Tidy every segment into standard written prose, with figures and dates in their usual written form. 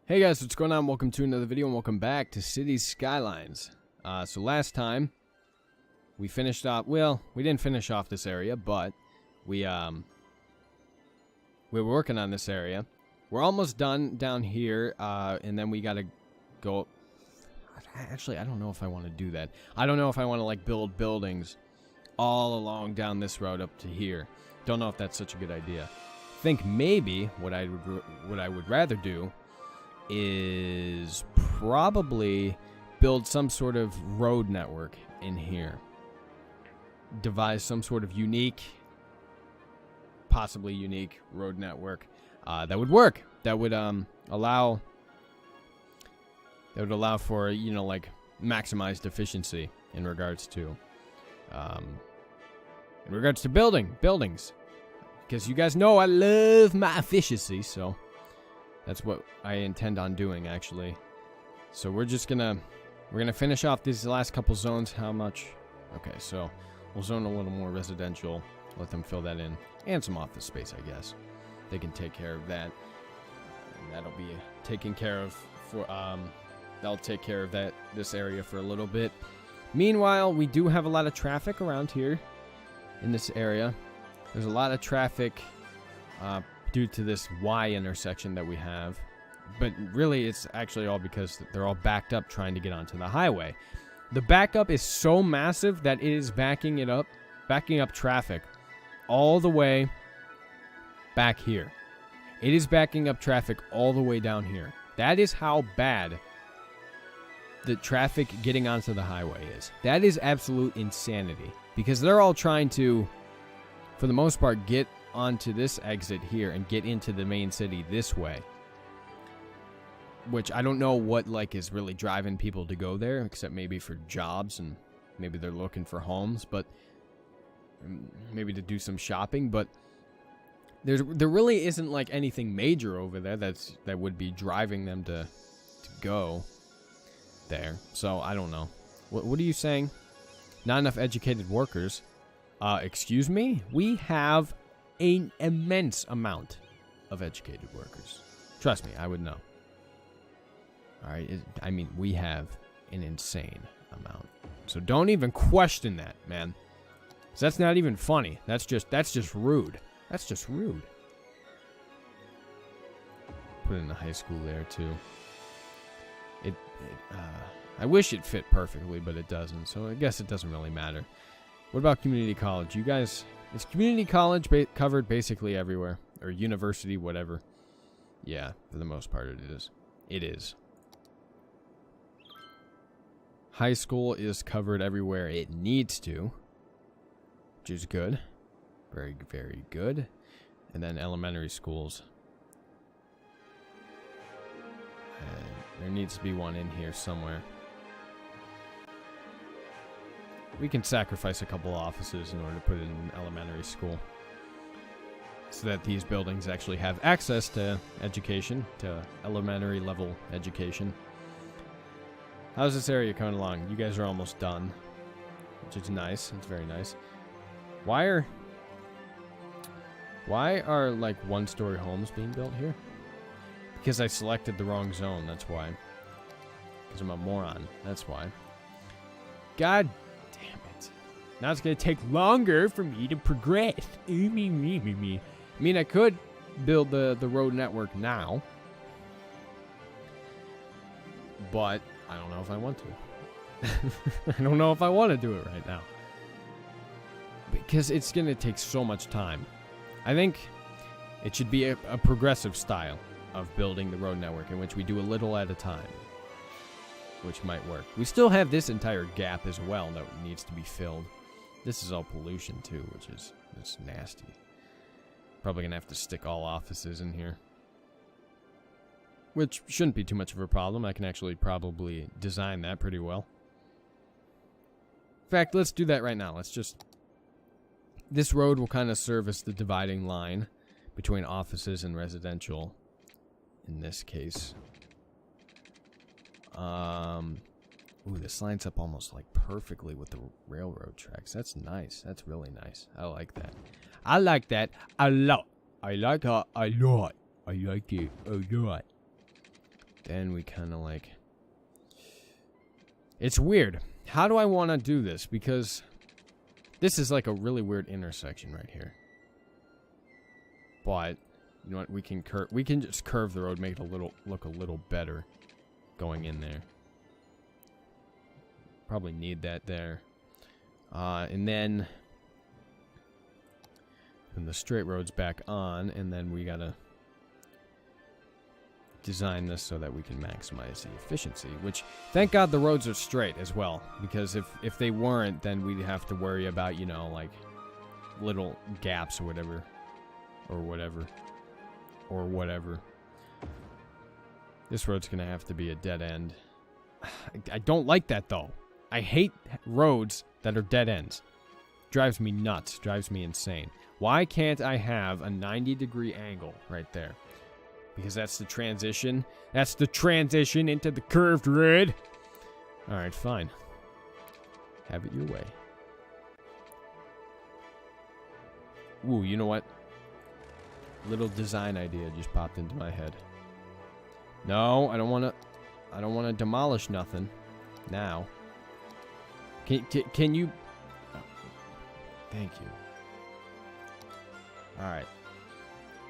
Hey guys, what's going on? Welcome to another video and welcome back to Cities Skylines. So last time we finished off, well, we didn't finish off this area, but we were working on this area. We're almost done down here, and then we gotta go. Actually, I don't know if I want to do that. I don't know if I want to like build buildings all along down this road up to here. Don't know if that's such a good idea. I think maybe what I would rather do is probably build some sort of road network in here. Devise some sort of unique, possibly unique road network that would work. That would allow for, you know, like maximized efficiency in regards to buildings. Because you guys know I love my efficiency, so that's what I intend on doing, actually. So we're gonna finish off these last couple zones. How much? Okay, so we'll zone a little more residential, let them fill that in, and some office space, I guess. They can take care of that, and that'll be taken care of for that'll take care of this area for a little bit. Meanwhile, we do have a lot of traffic around here in this area. There's a lot of traffic due to this Y intersection that we have. But really, it's actually all because they're all backed up trying to get onto the highway. The backup is so massive that it is backing up traffic all the way back here. It is backing up traffic all the way down here. That is how bad the traffic getting onto the highway is. That is absolute insanity. Because they're all trying to, for the most part, get onto this exit here and get into the main city this way. Which I don't know what like is really driving people to go there, except maybe for jobs and maybe they're looking for homes, but maybe to do some shopping. But there really isn't like anything major over there that would be driving them to go there. So I don't know. What are you saying? Not enough educated workers. Excuse me? We have an immense amount of educated workers. Trust me, I would know. Alright, I mean, we have an insane amount. So don't even question that, man. 'Cause that's not even funny. That's just rude. That's just rude. Put in the high school there, too. I wish it fit perfectly, but it doesn't. So I guess it doesn't really matter. What about community college? You guys, is community college covered basically everywhere? Or university, whatever. Yeah, for the most part it is. It is. High school is covered everywhere it needs to, which is good. Very, very good. And then elementary schools. And there needs to be one in here somewhere. We can sacrifice a couple offices in order to put it in an elementary school. So that these buildings actually have access to education, to elementary level education. How's this area coming along? You guys are almost done, which is nice. It's very nice. Why are like one-story homes being built here? Because I selected the wrong zone, that's why. Because I'm a moron, that's why. God damn it. Now it's going to take longer for me to progress. I mean, I could build the road network now. But I don't know if I want to. I don't know if I want to do it right now. Because it's going to take so much time. I think it should be a progressive style of building the road network in which we do a little at a time. Which might work. We still have this entire gap as well that needs to be filled. This is all pollution too, which is nasty. Probably going to have to stick all offices in here. Which shouldn't be too much of a problem. I can actually probably design that pretty well. In fact, let's do that right now. This road will kind of serve as the dividing line between offices and residential. In this case. Ooh, this lines up almost like perfectly with the railroad tracks. That's nice. That's really nice. I like that. I like that a lot. I like it a lot. I like it a lot. then we kind of like... It's weird. How do I want to do this? Because this is like a really weird intersection right here. But you know what? We can just curve the road, make it look a little better going in there. Probably need that there. And then the straight road's back on, and then we gotta design this so that we can maximize the efficiency, which thank God the roads are straight as well, because if they weren't, then we'd have to worry about, you know, like little gaps or whatever. This road's gonna have to be a dead end. I don't like that though. I hate roads that are dead ends. Drives me nuts, drives me insane. Why can't I have a 90-degree angle right there? Because that's the transition. That's the transition into the curved road. Alright, fine. Have it your way. Ooh, you know what? Little design idea just popped into my head. No, I don't want to demolish nothing now. Can you... Oh, thank you. Alright.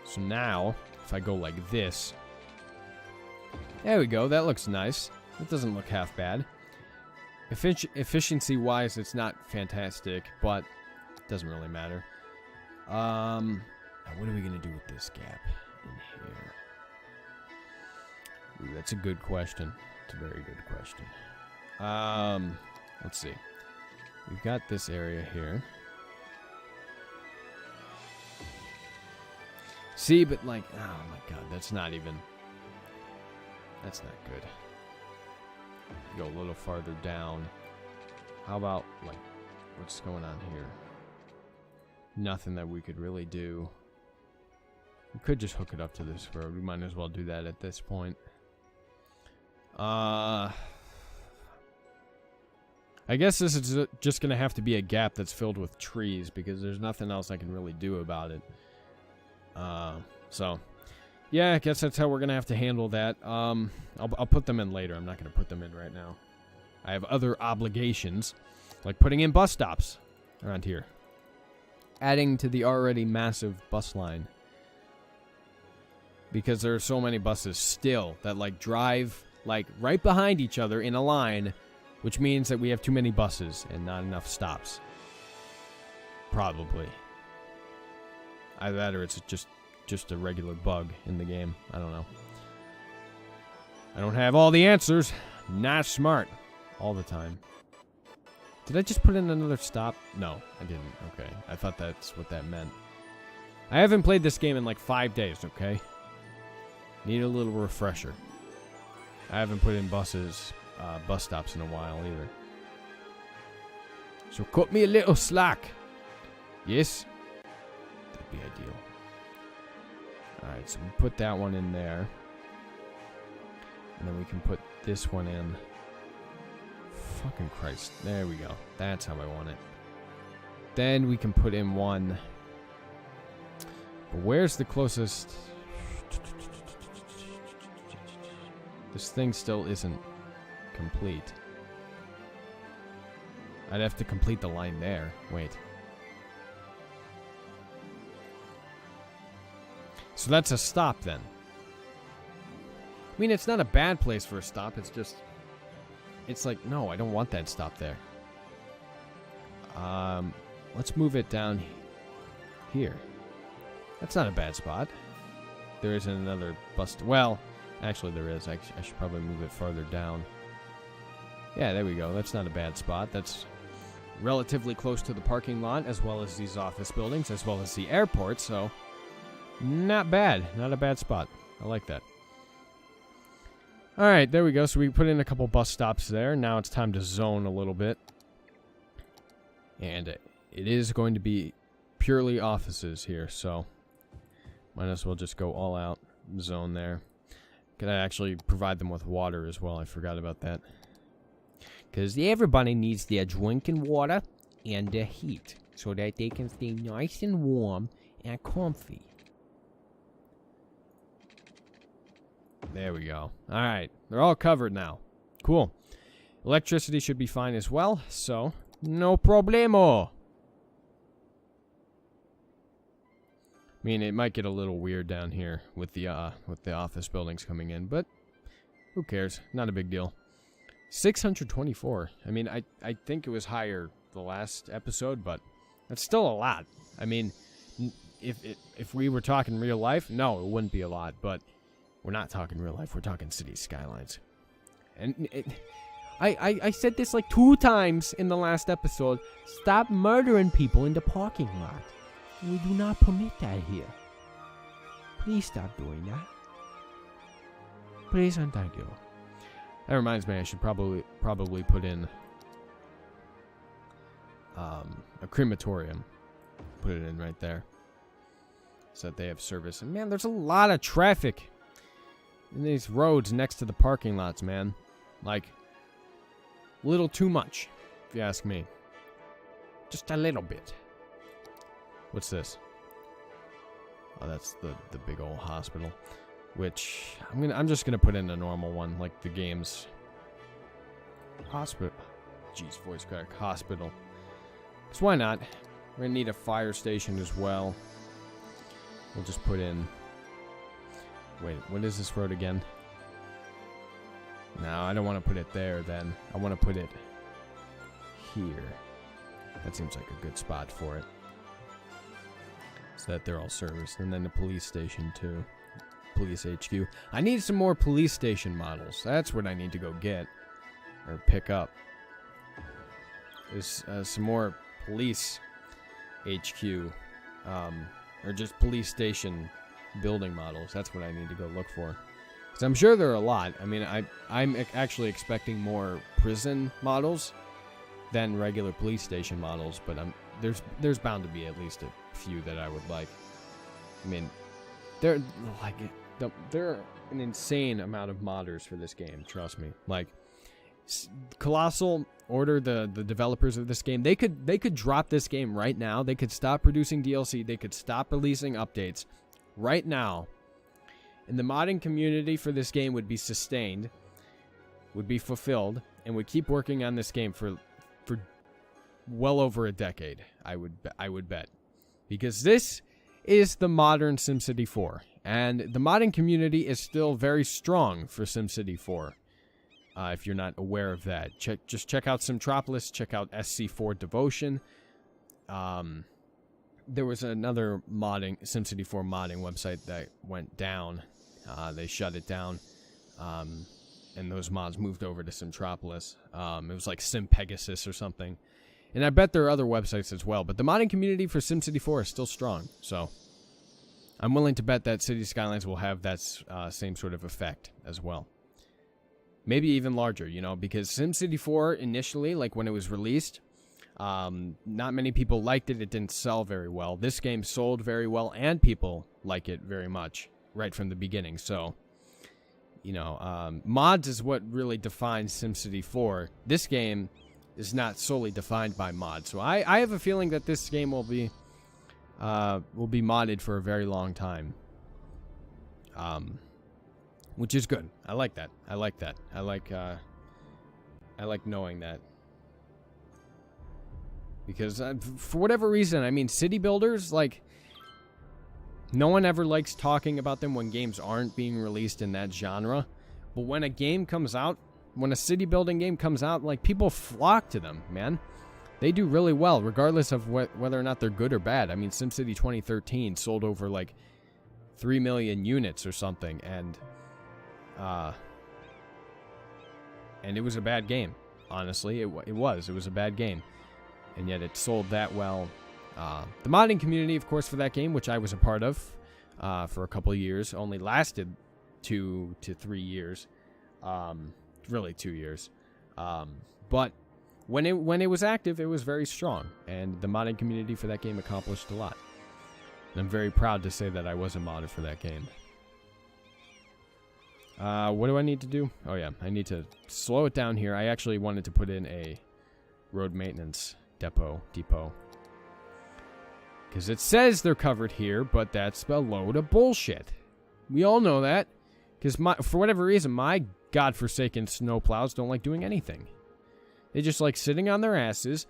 So now, if I go like this... There we go, that looks nice. It doesn't look half bad. Efficiency-wise, it's not fantastic, but it doesn't really matter. Now what are we going to do with this gap in here? Ooh, that's a good question. It's a very good question. Let's see. We've got this area here. See, but like, oh my god, that's not good. Go a little farther down. How about, like, what's going on here? Nothing that we could really do. We could just hook it up to this road. We might as well do that at this point. I guess this is just going to have to be a gap that's filled with trees, because there's nothing else I can really do about it. So, yeah, I guess that's how we're going to have to handle that. I'll put them in later. I'm not going to put them in right now. I have other obligations, like putting in bus stops around here. Adding to the already massive bus line. Because there are so many buses still that, like, drive, like, right behind each other in a line, which means that we have too many buses and not enough stops. Probably. Either that or it's just a regular bug in the game. I don't know. I don't have all the answers. Not smart. All the time. Did I just put in another stop? No, I didn't. Okay. I thought that's what that meant. I haven't played this game in like 5 days, okay? Need a little refresher. I haven't put in bus stops in a while either. So cut me a little slack. Yes? That'd be ideal. Alright, so we put that one in there. And then we can put this one in. Fucking Christ. There we go. That's how I want it. Then we can put in one. But where's the closest? This thing still isn't complete. I'd have to complete the line there. Wait. So that's a stop then. I mean, it's not a bad place for a stop. It's just... It's like, no, I don't want that stop there. Let's move it down here. That's not a bad spot. There isn't another bus... Well, actually there is. I should probably move it farther down. Yeah, there we go. That's not a bad spot. That's relatively close to the parking lot, as well as these office buildings, as well as the airport, so... Not bad. Not a bad spot. I like that. Alright, there we go. So we put in a couple bus stops there. Now it's time to zone a little bit. And it is going to be purely offices here, so might as well just go all out zone there. Can I actually provide them with water as well? I forgot about that. Because everybody needs their drinking water and their heat so that they can stay nice and warm and comfy. There we go. All right. They're all covered now. Cool. Electricity should be fine as well, so no problemo. I mean, it might get a little weird down here with the office buildings coming in, but who cares? Not a big deal. 624. I mean, I think it was higher the last episode, but that's still a lot. I mean, if we were talking real life, no, it wouldn't be a lot, but we're not talking real life. We're talking city skylines. And I said this like 2 times in the last episode. Stop murdering people in the parking lot. We do not permit that here. Please stop doing that. Please and thank you. That reminds me, I should probably put in a crematorium. Put it in right there, so that they have service. And man, there's a lot of traffic in these roads next to the parking lots, man. Like, a little too much, if you ask me. Just a little bit. What's this? Oh, that's the big old hospital. Which I'm just gonna put in a normal one, like the game's hospital. Jeez, voice crack. Hospital. So why not? We're gonna need a fire station as well. We'll just put in. Wait, what is this road again? No, I don't want to put it there. Then I want to put it here. That seems like a good spot for it. So that they're all serviced. And then the police station, too. Police HQ. I need some more police station models. That's what I need to go get. Or pick up. Is some more police HQ. Or just police station building models. That's what I need to go look for. Because I'm sure there are a lot. I mean, I'm actually expecting more prison models than regular police station models. But there's bound to be at least a few that I would like. I mean, there are an insane amount of modders for this game. Trust me. Like, Colossal Order, the developers of this game, they could drop this game right now. They could stop producing DLC. They could stop releasing updates right now. And the modding community for this game would be sustained, would be fulfilled, and would keep working on this game for well over a decade. I would bet. Because this is the modern SimCity 4. And the modding community is still very strong for SimCity 4. If you're not aware of that, just check out Simtropolis, check out SC4 Devotion. There was another SimCity 4 modding website that went down. They shut it down, and those mods moved over to Simtropolis. It was like Sim Pegasus or something. And I bet there are other websites as well. But the modding community for SimCity 4 is still strong. So I'm willing to bet that City Skylines will have that same sort of effect as well. Maybe even larger, you know, because SimCity 4 initially, like when it was released, not many people liked it. It didn't sell very well. This game sold very well, and people like it very much right from the beginning. So, you know, mods is what really defines SimCity 4. This game is not solely defined by mods. So I have a feeling that this game will be modded for a very long time. Which is good. I like that. I like that. I like knowing that. Because for whatever reason, I mean, city builders, like, no one ever likes talking about them when games aren't being released in that genre. But when a game comes out, when a city building game comes out, like, people flock to them, man. They do really well, regardless of whether or not they're good or bad. I mean, SimCity 2013 sold over, like, 3 million units or something, and it was a bad game. Honestly, it was a bad game, and yet it sold that well. The modding community, of course, for that game, which I was a part of for a couple of years, only lasted 2 to 3 years, really 2 years. But when it was active, it was very strong, and the modding community for that game accomplished a lot. And I'm very proud to say that I was a modder for that game. What do I need to do? Oh yeah, I need to slow it down here. I actually wanted to put in a road maintenance depot. Because it says they're covered here, but that's a load of bullshit. We all know that. Because for whatever reason, my godforsaken snowplows don't like doing anything. They just like sitting on their asses,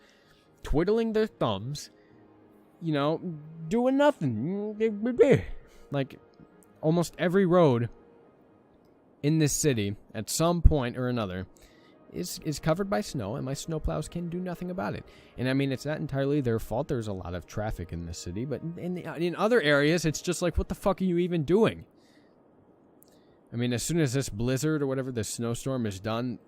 twiddling their thumbs, you know, doing nothing. Like, almost every road in this city, at some point or another, is covered by snow, and my snowplows can do nothing about it. And I mean, it's not entirely their fault. There's a lot of traffic in the city, but in other areas, it's just like, what the fuck are you even doing? I mean, as soon as this blizzard or whatever, this snowstorm is done,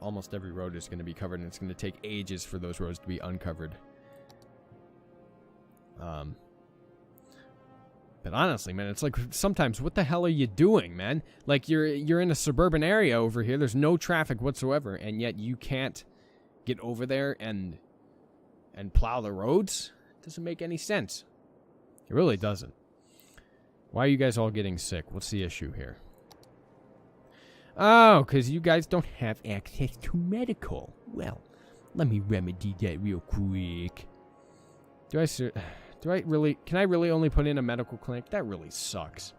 almost every road is going to be covered, and it's going to take ages for those roads to be uncovered. But honestly, man, it's like, sometimes, what the hell are you doing, man? Like, you're in a suburban area over here, there's no traffic whatsoever, and yet you can't get over there and plow the roads? It doesn't make any sense. It really doesn't. Why are you guys all getting sick? What's the issue here? Oh, because you guys don't have access to medical. Well, let me remedy that real quick. Can I really only put in a medical clinic? That really sucks.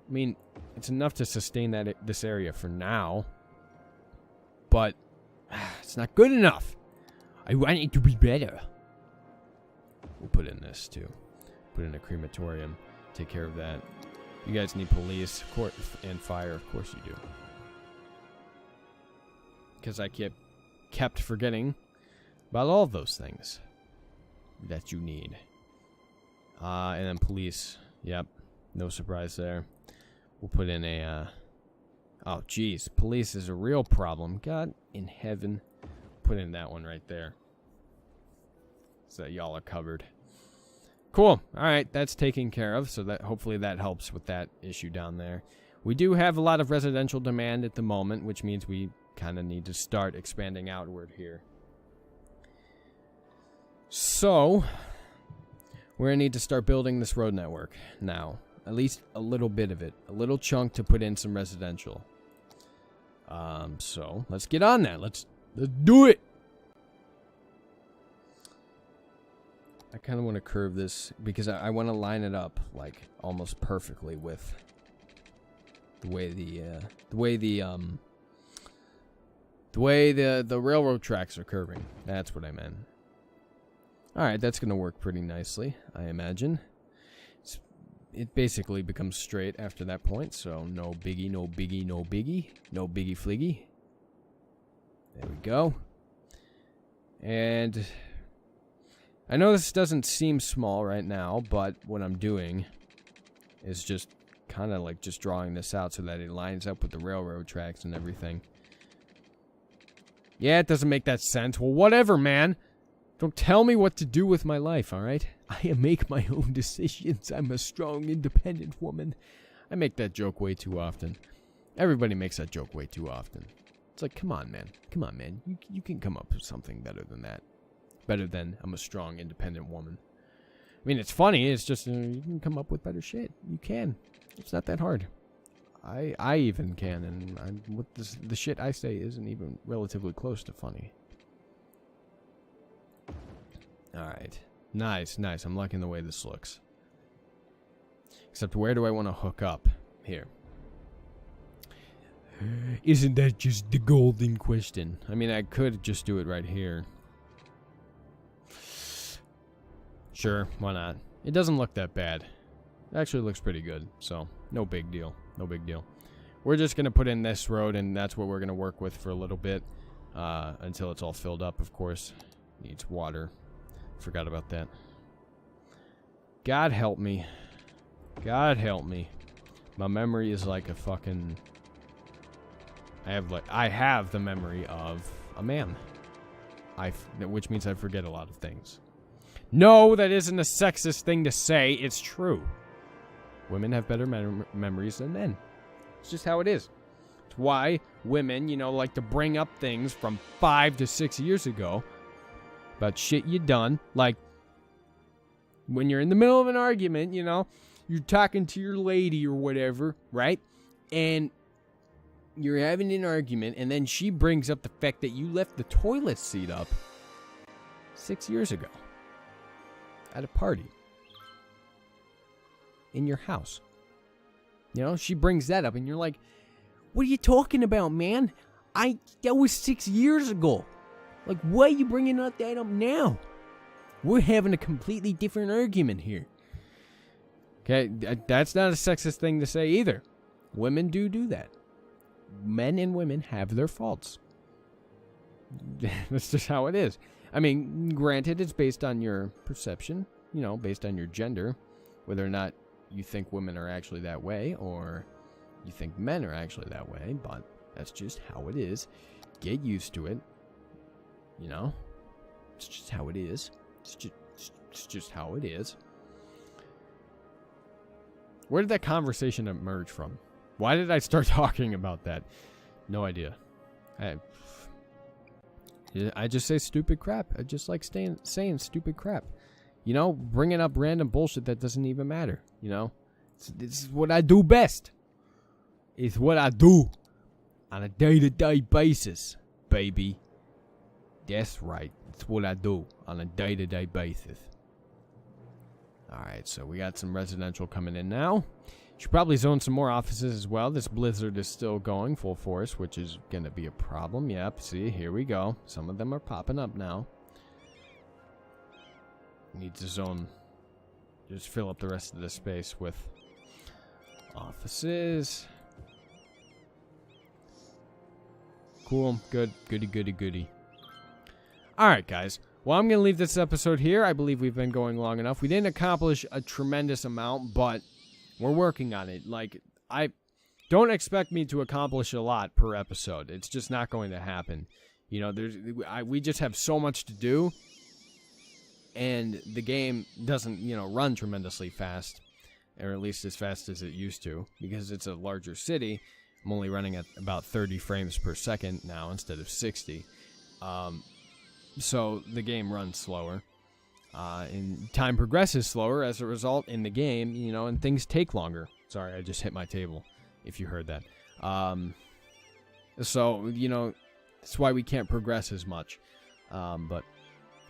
I mean, it's enough to sustain this area for now. But it's not good enough. I want it to be better. We'll put in this too. Put in a crematorium. Take care of that. You guys need police, court, and fire. Of course you do. Because I kept forgetting about all of those things that you need. And then police. Yep. No surprise there. We'll put in a... oh, geez. Police is a real problem. God in heaven. Put in that one right there. So that y'all are covered. Cool. Alright, that's taken care of. So that hopefully that helps with that issue down there. We do have a lot of residential demand at the moment, which means we kind of need to start expanding outward here. So, we're going to need to start building this road network now. At least a little bit of it. A little chunk to put in some residential. So, let's get on that. Let's do it! I kind of want to curve this because I want to line it up like almost perfectly with the way the railroad tracks are curving. That's what I meant. All right, that's going to work pretty nicely, I imagine. It basically becomes straight after that point, so no biggie, no biggie, no biggie, no biggie fliggy. There we go. And I know this doesn't seem small right now, but what I'm doing is just kind of like just drawing this out so that it lines up with the railroad tracks and everything. Yeah, it doesn't make that sense. Well, whatever, man. Don't tell me what to do with my life, all right? I make my own decisions. I'm a strong, independent woman. I make that joke way too often. Everybody makes that joke way too often. It's like, come on, man. Come on, man. You can come up with something better than that. Better than I'm a strong, independent woman. I mean, it's funny. It's just, you can come up with better shit. You can. It's not that hard. I even can, and the shit I say isn't even relatively close to funny. Alright. Nice, nice. I'm liking the way this looks. Except where do I want to hook up? Here. Isn't that just the golden question? I mean, I could just do it right here. Sure, why not? It doesn't look that bad. It actually looks pretty good, so no big deal. No big deal. We're just going to put in this road, and that's what we're going to work with for a little bit. Until it's all filled up, of course. Needs water. Forgot about that. God help me. God help me. My memory is like a fucking... I have the memory of a man. Which means I forget a lot of things. No, that isn't a sexist thing to say. It's true. Women have better memories than men. It's just how it is. It's why women, like to bring up things from 5 to 6 years ago about shit you done. Like, when you're in the middle of an argument, you're talking to your lady or whatever, right? And you're having an argument, and then she brings up the fact that you left the toilet seat up 6 years ago at a party in your house. You know, she brings that up, and you're like, what are you talking about, man? That was 6 years ago. Like, why are you bringing that up now? We're having a completely different argument here. Okay, that's not a sexist thing to say either. Women do that. Men and women have their faults. That's just how it is. I mean, granted, it's based on your perception, you know, based on your gender, whether or not you think women are actually that way or you think men are actually that way, but that's just how it is. Get used to it. You know? It's just how it is. It's just how it is. Where did that conversation emerge from? Why did I start talking about that? No idea. I just say stupid crap. I just like saying stupid crap. You know, bringing up random bullshit that doesn't even matter. You know, this is what I do best. It's what I do on a day-to-day basis, baby. That's right. It's what I do on a day-to-day basis. Alright, so we got some residential coming in now. Should probably zone some more offices as well. This blizzard is still going full force, which is going to be a problem. Yep, see, here we go. Some of them are popping up now. Need to zone. Just fill up the rest of the space with offices. Cool, good, goody. Alright, guys. Well, I'm going to leave this episode here. I believe we've been going long enough. We didn't accomplish a tremendous amount, but we're working on it. Like, I don't expect me to accomplish a lot per episode. It's just not going to happen. You know, we just have so much to do, and the game doesn't, you know, run tremendously fast, or at least as fast as it used to, because it's a larger city. I'm only running at about 30 frames per second now instead of 60. So the game runs slower, and time progresses slower as a result in the game, you know, and things take longer. Sorry, I just hit my table, if you heard that. So, you know, that's why we can't progress as much. But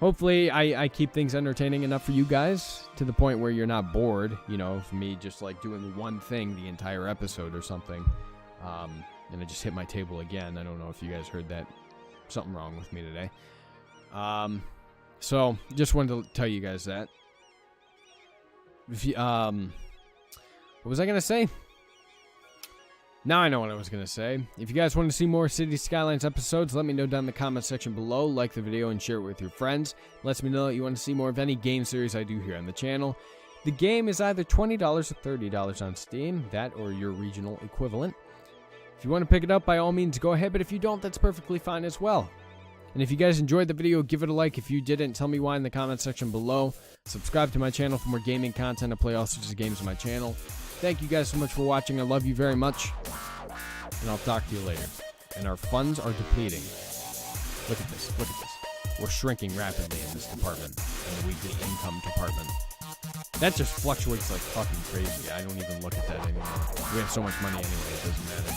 hopefully I keep things entertaining enough for you guys to the point where you're not bored, you know, of me just like doing one thing the entire episode or something. And I just hit my table again. I don't know if you guys heard that. Something wrong with me today. So just wanted to tell you guys that. If you, what was I gonna say? Now I know what I was gonna say. If you guys want to see more City Skylines episodes, let me know down in the comment section below. Like the video and share it with your friends. Lets me know that you want to see more of any game series I do here on the channel. The game is either $20 or $30 on Steam, that or your regional equivalent. If you want to pick it up, by all means, go ahead. But if you don't, that's perfectly fine as well. And if you guys enjoyed the video, give it a like. If you didn't, tell me why in the comment section below. Subscribe to my channel for more gaming content. I play all sorts of games on my channel. Thank you guys so much for watching. I love you very much. And I'll talk to you later. And our funds are depleting. Look at this. Look at this. We're shrinking rapidly in this department. In the weekly income department. That just fluctuates like fucking crazy. I don't even look at that anymore. We have so much money anyway, it doesn't matter.